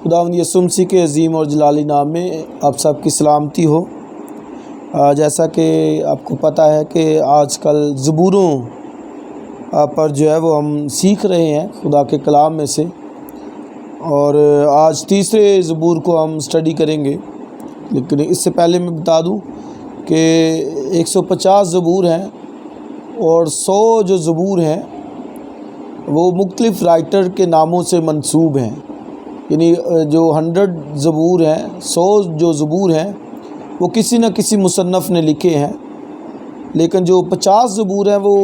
خداوند یسوع مسیح کے عظیم اور جلالی نام میں آپ سب کی سلامتی ہو۔ جیسا کہ آپ کو پتہ ہے کہ آج کل زبوروں پر جو ہے وہ ہم سیکھ رہے ہیں خدا کے کلام میں سے، اور آج تیسرے زبور کو ہم اسٹڈی کریں گے۔ لیکن اس سے پہلے میں بتا دوں کہ 150 زبور ہیں اور 100 جو زبور ہیں وہ مختلف رائٹر کے ناموں سے منسوب ہیں، یعنی جو 100 زبور ہیں، 100 جو زبور ہیں وہ کسی نہ کسی مصنف نے لکھے ہیں، لیکن جو 50 زبور ہیں وہ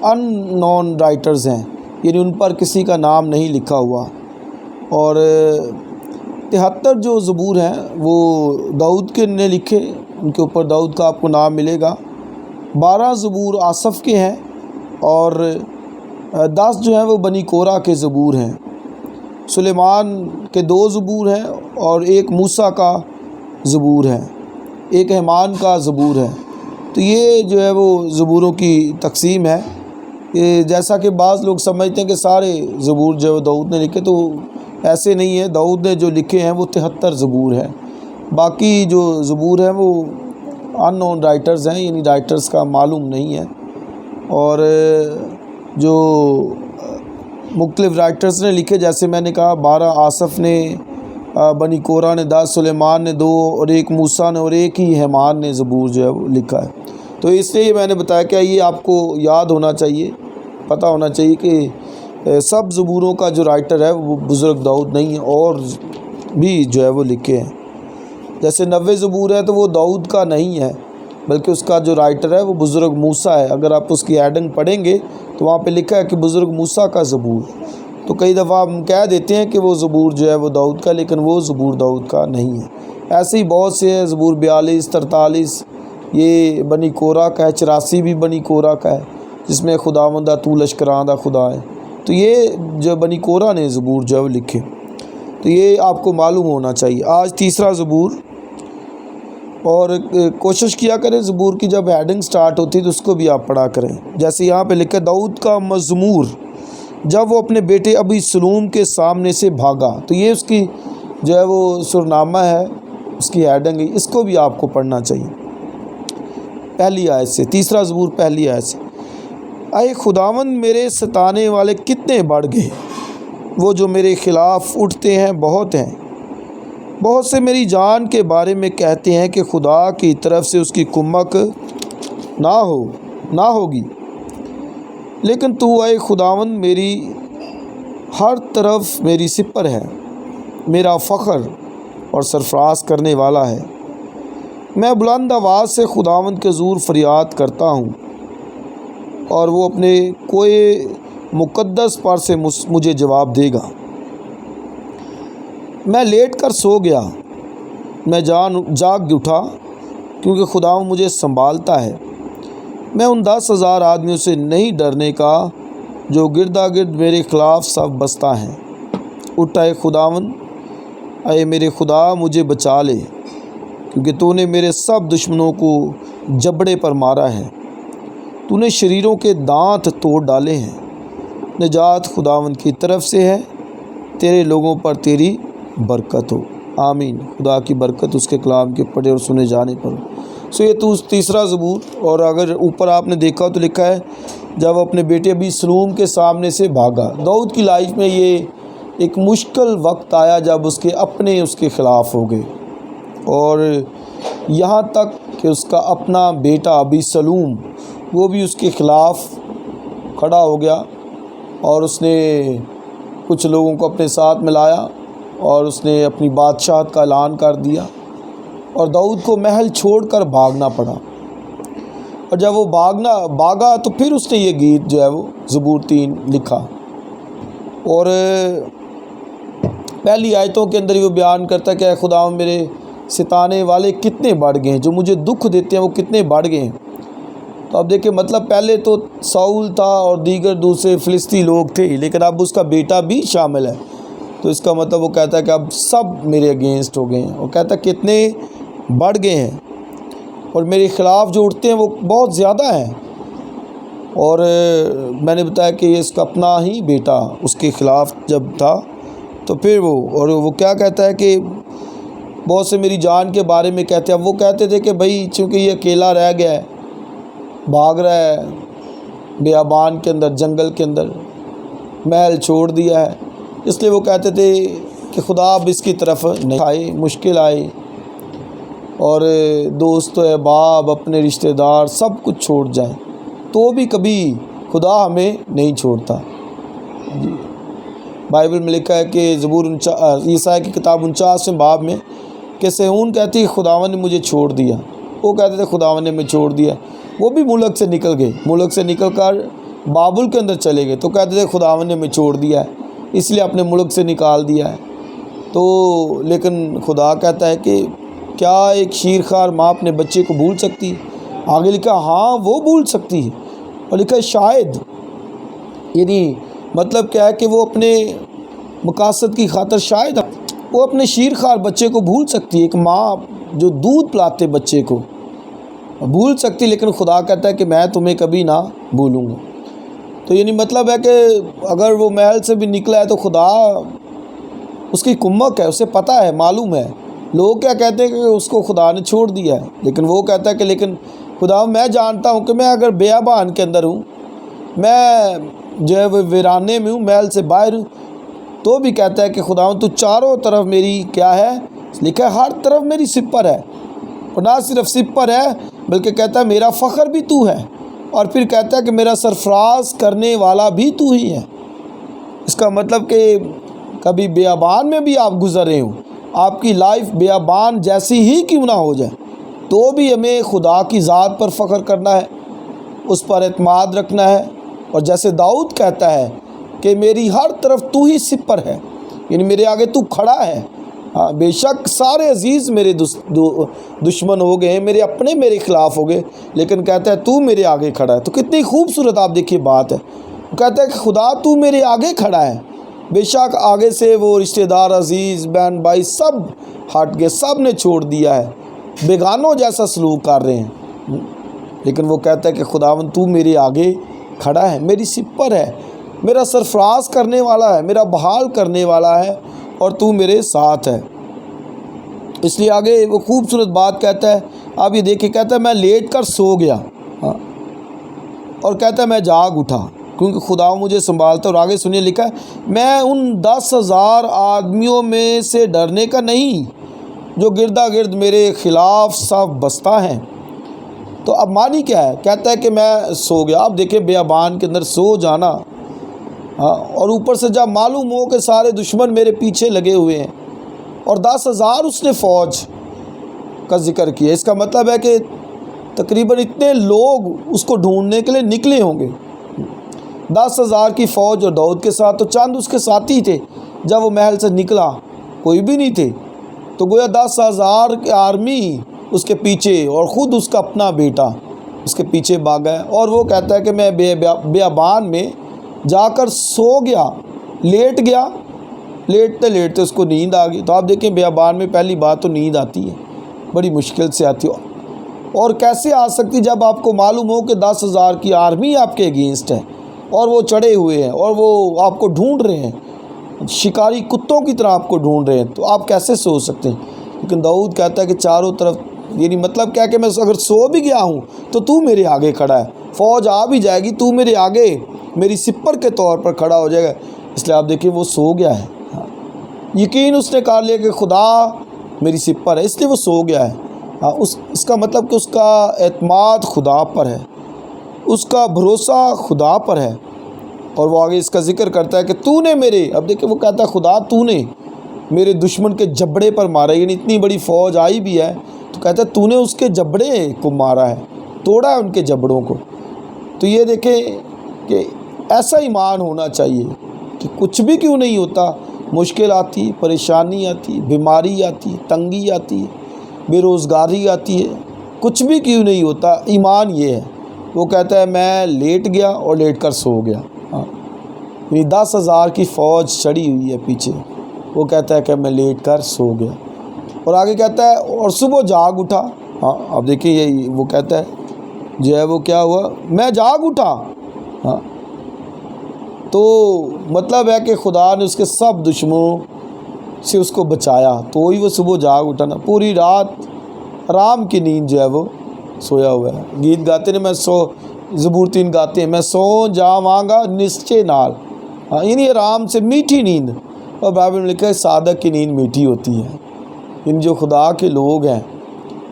ان نون رائٹرز ہیں، یعنی ان پر کسی کا نام نہیں لکھا ہوا، اور 73 جو زبور ہیں وہ داؤد کے نے لکھے، ان کے اوپر داؤد کا آپ کو نام ملے گا۔ 12 زبور آصف کے ہیں اور 10 جو ہیں وہ بنی کورہ کے زبور ہیں۔ سلیمان کے 2 زبور ہیں اور ایک موسیٰ کا زبور ہے، ایک حیمان کا زبور ہے۔ تو یہ جو ہے وہ زبوروں کی تقسیم ہے۔ یہ جیسا کہ بعض لوگ سمجھتے ہیں کہ سارے زبور جو داؤد نے لکھے، تو ایسے نہیں ہے۔ داؤد نے جو لکھے ہیں وہ 73 زبور ہیں، باقی جو زبور ہیں وہ ان نون رائٹرز ہیں، یعنی رائٹرز کا معلوم نہیں ہے، اور جو مختلف رائٹرز نے لکھے، جیسے میں نے کہا 12 آصف نے، بنی کورہ نے 10، سلیمان نے 2، اور ایک موسیٰ نے، اور ایک ہی حیمان نے زبور جو ہے وہ لکھا ہے۔ تو اس لیے میں نے بتایا کہ یہ آپ کو یاد ہونا چاہیے، پتہ ہونا چاہیے کہ سب زبوروں کا جو رائٹر ہے وہ بزرگ داؤد نہیں ہے، اور بھی جو ہے وہ لکھے ہیں۔ جیسے 90 زبور ہے تو وہ داؤد کا نہیں ہے، بلکہ اس کا جو رائٹر ہے وہ بزرگ موسیٰ ہے۔ اگر آپ اس کی ایڈنگ پڑھیں گے تو وہاں پہ لکھا ہے کہ بزرگ موسیٰ کا زبور۔ تو کئی دفعہ ہم کہہ دیتے ہیں کہ وہ زبور جو ہے وہ داؤد کا، لیکن وہ زبور داؤد کا نہیں ہے۔ ایسے ہی بہت سے ہیں، زبور 42، 43 یہ بنی کورہ کا ہے، 84 بھی بنی کورہ کا ہے، جس میں خداوندہ تو لشکراں دا خدا ہے۔ تو یہ جو بنی کورہ نے زبور جو ہے وہ لکھے، تو یہ آپ کو معلوم ہونا چاہیے۔ آج تیسرا زبور، اور کوشش کیا کریں زبور کی جب ہیڈنگ سٹارٹ ہوتی تو اس کو بھی آپ پڑھا کریں۔ جیسے یہاں پہ لکھا داؤد کا مزمور جب وہ اپنے بیٹے ابی سلوم کے سامنے سے بھاگا، تو یہ اس کی جو ہے وہ سرنامہ ہے، اس کی ہیڈنگ ہے، اس کو بھی آپ کو پڑھنا چاہیے۔ پہلی آیت سے، تیسرا زبور پہلی آیت سے، اے خداوند میرے ستانے والے کتنے بڑھ گئے، وہ جو میرے خلاف اٹھتے ہیں بہت ہیں۔ بہت سے میری جان کے بارے میں کہتے ہیں کہ خدا کی طرف سے اس کی کمک نہ ہوگی، لیکن تو اے خداوند میری ہر طرف میری سپر ہے، میرا فخر اور سرفراز کرنے والا ہے۔ میں بلند آواز سے خداوند کے حضور فریاد کرتا ہوں، اور وہ اپنے کوئے مقدس پر سے مجھے جواب دے گا۔ میں لیٹ کر سو گیا، میں جاگ اٹھا، کیونکہ خداوند مجھے سنبھالتا ہے۔ میں ان 10,000 آدمیوں سے نہیں ڈرنے کا جو گردا گرد میرے خلاف سب بستہ ہیں۔ اٹھ اے خداوند، اے میرے خدا مجھے بچا لے، کیونکہ تو نے میرے سب دشمنوں کو جبڑے پر مارا ہے، تو نے شریروں کے دانت توڑ ڈالے ہیں۔ نجات خداوند کی طرف سے ہے، تیرے لوگوں پر تیری برکت ہو۔ آمین۔ خدا کی برکت اس کے کلام کے پڑھے اور سنے جانے پر ہو۔ یہ تو تیسرا زبور، اور اگر اوپر آپ نے دیکھا تو لکھا ہے جب اپنے بیٹے ابی سلوم کے سامنے سے بھاگا۔ داؤد کی لائف میں یہ ایک مشکل وقت آیا جب اس کے خلاف ہو گئے، اور یہاں تک کہ اس کا اپنا بیٹا ابی سلوم وہ بھی اس کے خلاف کھڑا ہو گیا، اور اس نے کچھ لوگوں کو اپنے ساتھ ملایا، اور اس نے اپنی بادشاہت کا اعلان کر دیا، اور داؤد کو محل چھوڑ کر بھاگنا پڑا۔ اور جب وہ بھاگا تو پھر اس نے یہ گیت جو ہے وہ زبور 3 لکھا، اور پہلی آیتوں کے اندر ہی وہ بیان کرتا ہے کہ اے خداوند میرے ستانے والے کتنے بڑھ گئے ہیں، جو مجھے دکھ دیتے ہیں وہ کتنے بڑھ گئے ہیں۔ تو اب دیکھیں، مطلب پہلے تو ساؤل تھا اور دیگر دوسرے فلسطی لوگ تھے، لیکن اب اس کا بیٹا بھی شامل ہے، تو اس کا مطلب وہ کہتا ہے کہ اب سب میرے اگینسٹ ہو گئے ہیں، اور کہتا ہے کتنے بڑھ گئے ہیں، اور میرے خلاف جو اٹھتے ہیں وہ بہت زیادہ ہیں۔ اور میں نے بتایا کہ اس کا اپنا ہی بیٹا اس کے خلاف جب تھا، تو پھر وہ کیا کہتا ہے کہ بہت سے میری جان کے بارے میں کہتے ہیں. اب وہ کہتے تھے کہ بھائی چونکہ یہ اکیلا رہ گیا ہے، بھاگ رہا ہے بیابان کے اندر، جنگل کے اندر، محل چھوڑ دیا ہے، اس لیے وہ کہتے تھے کہ خدا اب اس کی طرف نہیں آئے. مشکل آئے اور دوست و احباب، اپنے رشتہ دار سب کچھ چھوڑ جائیں تو بھی کبھی خدا ہمیں نہیں چھوڑتا. جی بائبل میں لکھا ہے کہ زبور عیسائی کی کتاب 49ویں باب میں کہ صہیون کہتی ہے خداوند نے مجھے چھوڑ دیا. وہ کہتے تھے خداوند نے مجھے چھوڑ دیا. وہ بھی ملک سے نکل گئے، ملک سے نکل کر بابل کے اندر چلے گئے تو کہتے تھے خداوند نے مجھے چھوڑ دیا ہے، اس لیے اپنے ملک سے نکال دیا ہے. تو لیکن خدا کہتا ہے کہ کیا ایک شیرخوار ماں اپنے بچے کو بھول سکتی ہے؟ آگے لکھا ہاں وہ بھول سکتی ہے، اور لکھا شاید، یعنی مطلب کیا ہے کہ وہ اپنے مقاصد کی خاطر شاید وہ اپنے شیرخوار بچے کو بھول سکتی ہے. ایک ماں جو دودھ پلاتے بچے کو بھول سکتی، لیکن خدا کہتا ہے کہ میں تمہیں کبھی نہ بھولوں گا. تو یعنی مطلب ہے کہ اگر وہ محل سے بھی نکلا ہے تو خدا اس کی کمک ہے، اسے پتہ ہے، معلوم ہے. لوگ کیا کہتے ہیں کہ اس کو خدا نے چھوڑ دیا ہے، لیکن وہ کہتا ہے کہ لیکن خدا میں جانتا ہوں کہ میں اگر بیابان کے اندر ہوں، میں جو ہے وہ ویرانے میں ہوں، محل سے باہر ہوں، تو بھی کہتا ہے کہ خدا تو چاروں طرف میری کیا ہے، لکھا ہے ہر طرف میری سپر ہے. اور نہ صرف سپر ہے بلکہ کہتا ہے میرا فخر بھی تو ہے، اور پھر کہتا ہے کہ میرا سرفراز کرنے والا بھی تو ہی ہے. اس کا مطلب کہ کبھی بیابان میں بھی آپ گزر رہے ہوں، آپ کی لائف بیابان جیسی ہی کیوں نہ ہو جائے، تو بھی ہمیں خدا کی ذات پر فخر کرنا ہے، اس پر اعتماد رکھنا ہے. اور جیسے داؤد کہتا ہے کہ میری ہر طرف تو ہی سپر ہے، یعنی میرے آگے تو کھڑا ہے. ہاں بے شک سارے عزیز میرے دشمن ہو گئے ہیں، میرے اپنے میرے خلاف ہو گئے، لیکن کہتا ہے تو میرے آگے کھڑا ہے. تو کتنی خوبصورت آپ دیکھیے بات ہے. کہتا ہے کہ خدا تو میرے آگے کھڑا ہے. بے شک آگے سے وہ رشتہ دار، عزیز، بہن بھائی سب ہٹ گئے، سب نے چھوڑ دیا ہے، بیگانوں جیسا سلوک کر رہے ہیں، لیکن وہ کہتا ہے کہ خداوند تو میرے آگے کھڑا ہے، میری سپر ہے، میرا سرفراز کرنے والا ہے، میرا بحال کرنے والا ہے، اور تو میرے ساتھ ہے. اس لیے آگے وہ خوبصورت بات کہتا ہے. آپ یہ دیکھیں، کہتا ہے میں لیٹ کر سو گیا، اور کہتا ہے میں جاگ اٹھا کیونکہ خدا مجھے سنبھالتا. اور آگے سنیے لکھا ہے میں ان 10,000 آدمیوں میں سے ڈرنے کا نہیں جو گردا گرد میرے خلاف صف بستہ ہیں. تو اب معنی کیا ہے؟ کہتا ہے کہ میں سو گیا. آپ دیکھیں بیابان کے اندر سو جانا، اور اوپر سے جب معلوم ہو کہ سارے دشمن میرے پیچھے لگے ہوئے ہیں، اور 10,000 اس نے فوج کا ذکر کیا. اس کا مطلب ہے کہ تقریباً اتنے لوگ اس کو ڈھونڈنے کے لیے نکلے ہوں گے. 10,000 کی فوج اور داؤد کے ساتھ تو چند اس کے ساتھی تھے. جب وہ محل سے نکلا کوئی بھی نہیں تھے، تو گویا 10,000 کی آرمی اس کے پیچھے، اور خود اس کا اپنا بیٹا اس کے پیچھے بھاگا ہے. اور وہ کہتا ہے کہ میں بیابان میں جا کر سو گیا، لیٹ گیا. لیٹتے لیٹتے اس کو نیند آ گئی. تو آپ دیکھیں بیابان میں پہلی بات تو نیند آتی ہے، بڑی مشکل سے آتی ہے. اور کیسے آ سکتی جب آپ کو معلوم ہو کہ 10,000 کی آرمی آپ کے اگینسٹ ہے، اور وہ چڑھے ہوئے ہیں، اور وہ آپ کو ڈھونڈ رہے ہیں، شکاری کتوں کی طرح آپ کو ڈھونڈ رہے ہیں، تو آپ کیسے سو سکتے ہیں؟ لیکن داؤد کہتا ہے کہ چاروں طرف، یعنی مطلب کیا کہ میں اگر سو بھی گیا ہوں تو میرے آگے کھڑا ہے. فوج آ بھی جائے گی، تو میرے آگے میری سپر کے طور پر کھڑا ہو جائے گا. اس لیے آپ دیکھیں وہ سو گیا ہے. یقین اس نے کر لیا کہ خدا میری سپر ہے، اس لیے وہ سو گیا ہے. اس کا مطلب کہ اس کا اعتماد خدا پر ہے، اس کا بھروسہ خدا پر ہے. اور وہ آگے اس کا ذکر کرتا ہے کہ تو نے میرے، اب دیکھیں وہ کہتا ہے خدا تو نے میرے دشمن کے جبڑے پر مارا. یعنی اتنی بڑی فوج آئی بھی ہے تو کہتا ہے تو نے اس کے جبڑے کو مارا ہے، توڑا ہے ان کے جبڑوں کو. تو یہ دیکھیں کہ ایسا ایمان ہونا چاہیے کہ کچھ بھی کیوں نہیں ہوتا، مشکل آتی، پریشانی آتی، بیماری آتی، تنگی آتی، بے روزگاری آتی ہے، کچھ بھی کیوں نہیں ہوتا، ایمان یہ ہے. وہ کہتا ہے میں لیٹ گیا اور لیٹ کر سو گیا. یعنی 10,000 کی فوج چڑھی ہوئی ہے پیچھے، وہ کہتا ہے کہ میں لیٹ کر سو گیا. اور آگے کہتا ہے اور صبح جاگ اٹھا. اب دیکھیں یہ وہ کہتا ہے جو ہے وہ کیا ہوا، میں جاگ اٹھا. تو مطلب ہے کہ خدا نے اس کے سب دشمنوں سے اس کو بچایا تو وہی وہ صبح جاگ اٹھا نا. پوری رات آرام کی نیند جو ہے وہ سویا ہوا ہے. گیت گاتے ہیں میں زبور 3 گاتے ہیں, میں سو جاواں گا نسچے نال, یعنی آرام سے میٹھی نیند. اور بائبل میں لکھا ہے صادق کی نیند میٹھی ہوتی ہے. ان جو خدا کے لوگ ہیں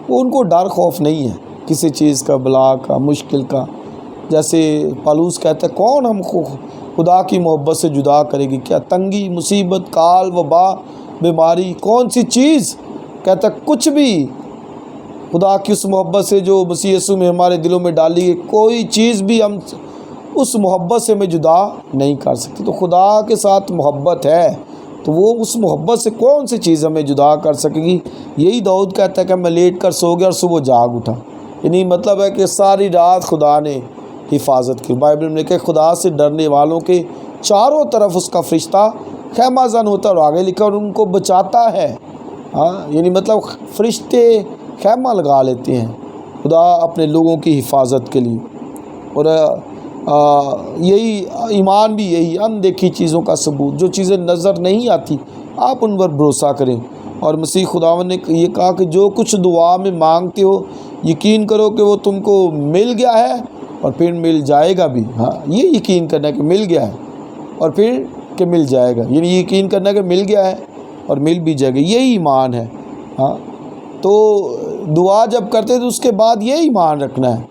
وہ ان کو ڈر خوف نہیں ہے کسی چیز کا, بلا کا, مشکل کا. جیسے پالوس کہتا ہے کون ہم کو خدا کی محبت سے جدا کرے گی, کیا تنگی, مصیبت, کال, وبا, بیماری, کون سی چیز. کہتا ہے کچھ بھی خدا کی اس محبت سے جو مسیح یسوع میں ہمارے دلوں میں ڈالی ہے, کوئی چیز بھی ہم اس محبت سے ہمیں جدا نہیں کر سکتی. تو خدا کے ساتھ محبت ہے تو وہ اس محبت سے کون سی چیز ہمیں جدا کر سکے گی. یہی داؤد کہتا ہے کہ میں لیٹ کر سو گیا اور صبح جاگ اٹھا. یعنی مطلب ہے کہ ساری رات خدا نے حفاظت کی. بائبل میں لکھا ہے خدا سے ڈرنے والوں کے چاروں طرف اس کا فرشتہ خیمہ زن ہوتا ہے, اور آگے لکھا اور ان کو بچاتا ہے. یعنی مطلب فرشتے خیمہ لگا لیتے ہیں خدا اپنے لوگوں کی حفاظت کے لیے. اور یہی ایمان بھی یہی اندیکھی چیزوں کا ثبوت, جو چیزیں نظر نہیں آتی آپ ان پر بھروسہ کریں. اور مسیح خداوند نے یہ کہا کہ جو کچھ دعا میں مانگتے ہو یقین کرو کہ وہ تم کو مل گیا ہے اور پھر مل جائے گا بھی. یہ یقین کرنا ہے کہ مل گیا ہے اور پھر کہ مل جائے گا, یعنی یقین کرنا ہے کہ مل گیا ہے اور مل بھی جائے گا, یہی ایمان ہے. تو دعا جب کرتے تو اس کے بعد یہ ایمان رکھنا ہے.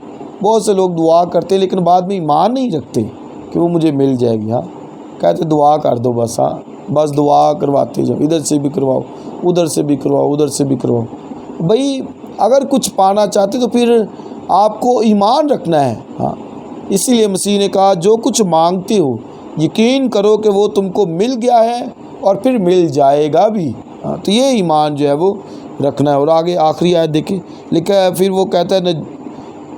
بہت سے لوگ دعا کرتے لیکن بعد میں ایمان نہیں رکھتے کہ وہ مجھے مل جائے گی. کہتے دعا کر دو بس, بس دعا کرواتے جاؤ, ادھر سے بھی کرواؤ, ادھر سے بھی کرواؤ, ادھر سے بھی کرواؤ. بھئی اگر کچھ پانا چاہتے تو پھر آپ کو ایمان رکھنا ہے. اسی لیے مسیح نے کہا جو کچھ مانگتے ہو یقین کرو کہ وہ تم کو مل گیا ہے اور پھر مل جائے گا بھی. تو یہ ایمان جو ہے وہ رکھنا ہے. اور آگے آخری آیت دیکھیں لکھا ہے, پھر وہ کہتا ہے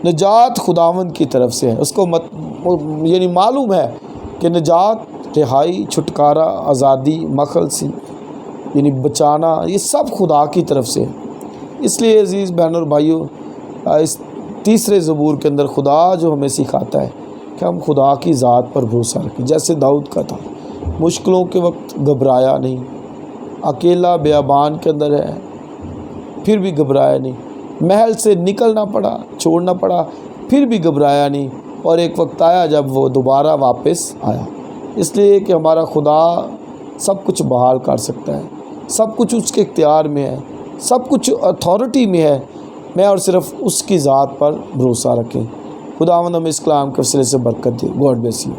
نجات خداوند کی طرف سے ہے. اس کو یعنی معلوم ہے کہ نجات, رہائی, چھٹکارا, آزادی, مخلصی یعنی بچانا, یہ سب خدا کی طرف سے ہے. اس لیے عزیز بہنوں اور بھائیوں, اس تیسرے زبور کے اندر خدا جو ہمیں سکھاتا ہے کہ ہم خدا کی ذات پر بھروسہ رکھیں. جیسے داؤد کا تھا, مشکلوں کے وقت گھبرایا نہیں, اکیلا بیابان کے اندر ہے پھر بھی گھبرایا نہیں, محل سے نکلنا پڑا, چھوڑنا پڑا, پھر بھی گھبرایا نہیں, اور ایک وقت آیا جب وہ دوبارہ واپس آیا. اس لیے کہ ہمارا خدا سب کچھ بحال کر سکتا ہے, سب کچھ اس کے اختیار میں ہے, سب کچھ اتھارٹی میں ہے. میں اور صرف اس کی ذات پر بھروسہ رکھیں. خداوند ہمیں اس کلام کے وسیلے سے برکت دے. God bless you.